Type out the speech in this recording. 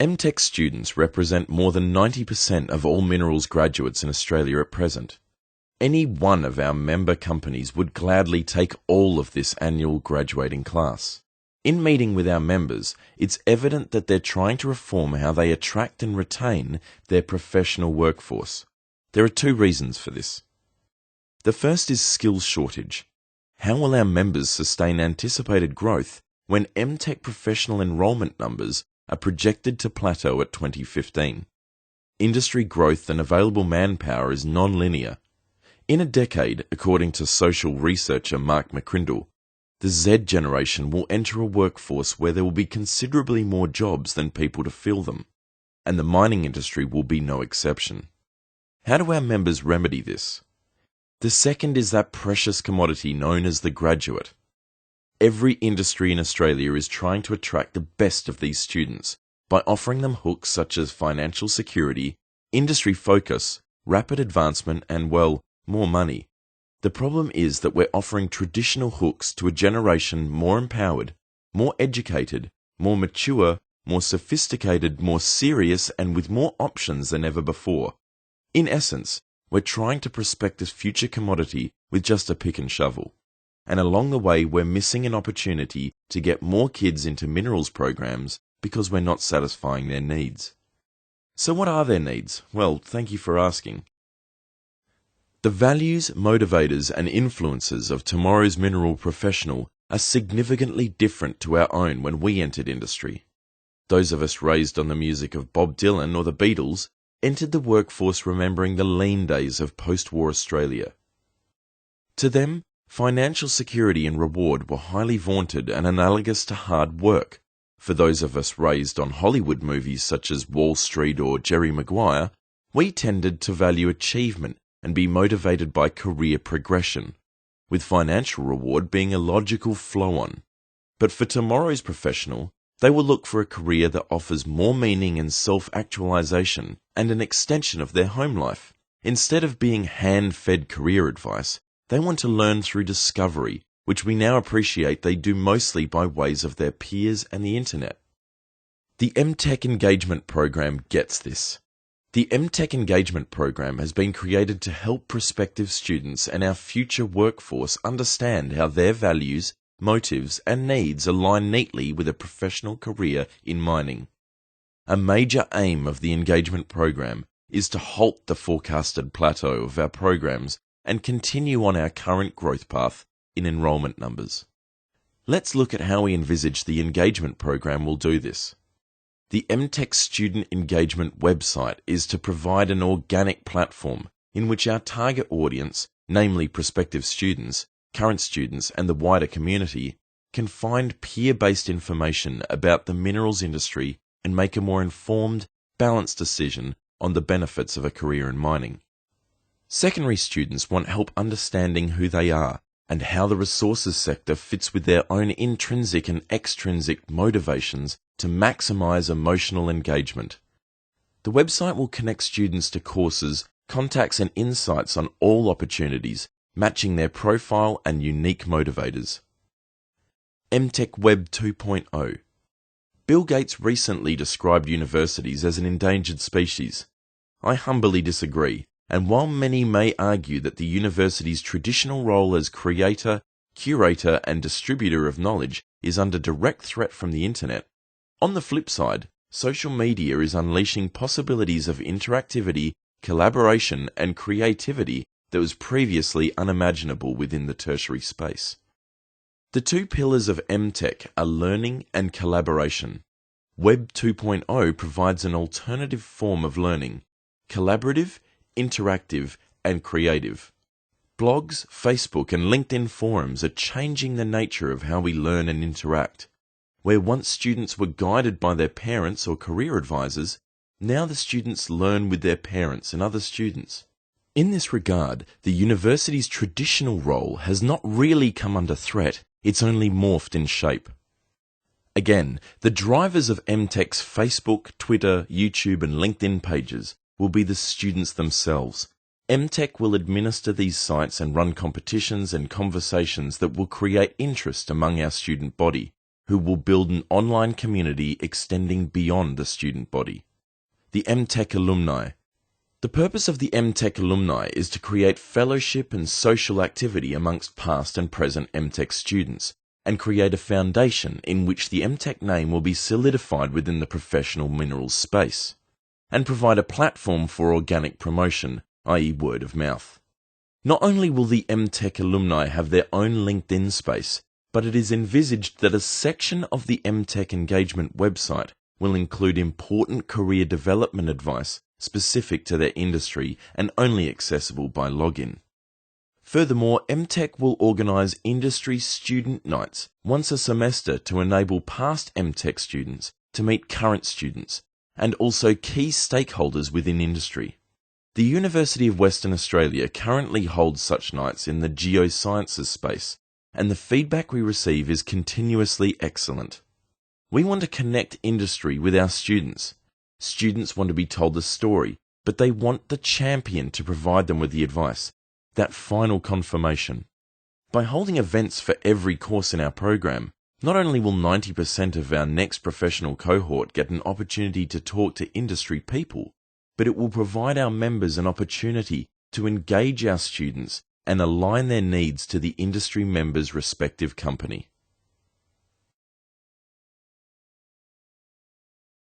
MTEC students represent more than 90% of all minerals graduates in Australia at present. Any one of our member companies would gladly take all of this annual graduating class. In meeting with our members, it's evident that they're trying to reform how they attract and retain their professional workforce. There are two reasons for this. The first is skills shortage. How will our members sustain anticipated growth when MTEC professional enrolment numbers are projected to plateau at 2015? Industry growth and available manpower is non-linear. In a decade, according to social researcher Mark McCrindle, the Z generation will enter a workforce where there will be considerably more jobs than people to fill them, and the mining industry will be no exception. How do our members remedy this? The second is that precious commodity known as the graduate. Every industry in Australia is trying to attract the best of these students by offering them hooks such as financial security, industry focus, rapid advancement, and, well, more money. The problem is that we're offering traditional hooks to a generation more empowered, more educated, more mature, more sophisticated, more serious, and with more options than ever before. In essence, we're trying to prospect this future commodity with just a pick and shovel. And along the way, we're missing an opportunity to get more kids into minerals programs because we're not satisfying their needs. So what are their needs? Well, thank you for asking. The values, motivators, and influences of tomorrow's mineral professional are significantly different to our own when we entered industry. Those of us raised on the music of Bob Dylan or the Beatles entered the workforce remembering the lean days of post-war Australia. To them, financial security and reward were highly vaunted and analogous to hard work. For those of us raised on Hollywood movies such as Wall Street or Jerry Maguire, we tended to value achievement and be motivated by career progression, with financial reward being a logical flow-on. But for tomorrow's professional, they will look for a career that offers more meaning and self-actualization and an extension of their home life. Instead of being hand-fed career advice, they want to learn through discovery, which we now appreciate they do mostly by ways of their peers and the internet. The MTEC engagement program gets this. The MTEC engagement program has been created to help prospective students and our future workforce understand how their values, motives, and needs align neatly with a professional career in mining. A major aim of the engagement program is to halt the forecasted plateau of our programs and continue on our current growth path in enrolment numbers. Let's look at how we envisage the engagement program will do this. The MTEC student engagement website is to provide an organic platform in which our target audience, namely prospective students, current students, and the wider community, can find peer-based information about the minerals industry and make a more informed, balanced decision on the benefits of a career in mining. Secondary students want help understanding who they are and how the resources sector fits with their own intrinsic and extrinsic motivations to maximize emotional engagement. The website will connect students to courses, contacts, and insights on all opportunities, matching their profile and unique motivators. MTEC Web 2.0. Bill Gates recently described universities as an endangered species. I humbly disagree, and while many may argue that the university's traditional role as creator, curator, and distributor of knowledge is under direct threat from the internet, on the flip side, social media is unleashing possibilities of interactivity, collaboration, and creativity that was previously unimaginable within the tertiary space. The two pillars of MTEC are learning and collaboration. Web 2.0 provides an alternative form of learning: collaborative, interactive, and creative. Blogs, Facebook, and LinkedIn forums are changing the nature of how we learn and interact. Where once students were guided by their parents or career advisors, now the students learn with their parents and other students. In this regard, the university's traditional role has not really come under threat, it's only morphed in shape. Again, the drivers of MTEC's Facebook, Twitter, YouTube, and LinkedIn pages will be the students themselves. MTEC will administer these sites and run competitions and conversations that will create interest among our student body, who will build an online community extending beyond the student body. The MTEC alumni. The purpose of the MTEC alumni is to create fellowship and social activity amongst past and present MTEC students, and create a foundation in which the MTEC name will be solidified within the professional minerals space, and provide a platform for organic promotion, i.e. word of mouth. Not only will the MTEC alumni have their own LinkedIn space, but it is envisaged that a section of the MTEC engagement website will include important career development advice specific to their industry and only accessible by login. Furthermore, MTEC will organise industry student nights once a semester to enable past MTEC students to meet current students and also key stakeholders within industry. The University of Western Australia currently holds such nights in the geosciences space, and the feedback we receive is continuously excellent. We want to connect industry with our students. Students want to be told the story, but they want the champion to provide them with the advice, that final confirmation. By holding events for every course in our program, not only will 90% of our next professional cohort get an opportunity to talk to industry people, but it will provide our members an opportunity to engage our students and align their needs to the industry members' respective company.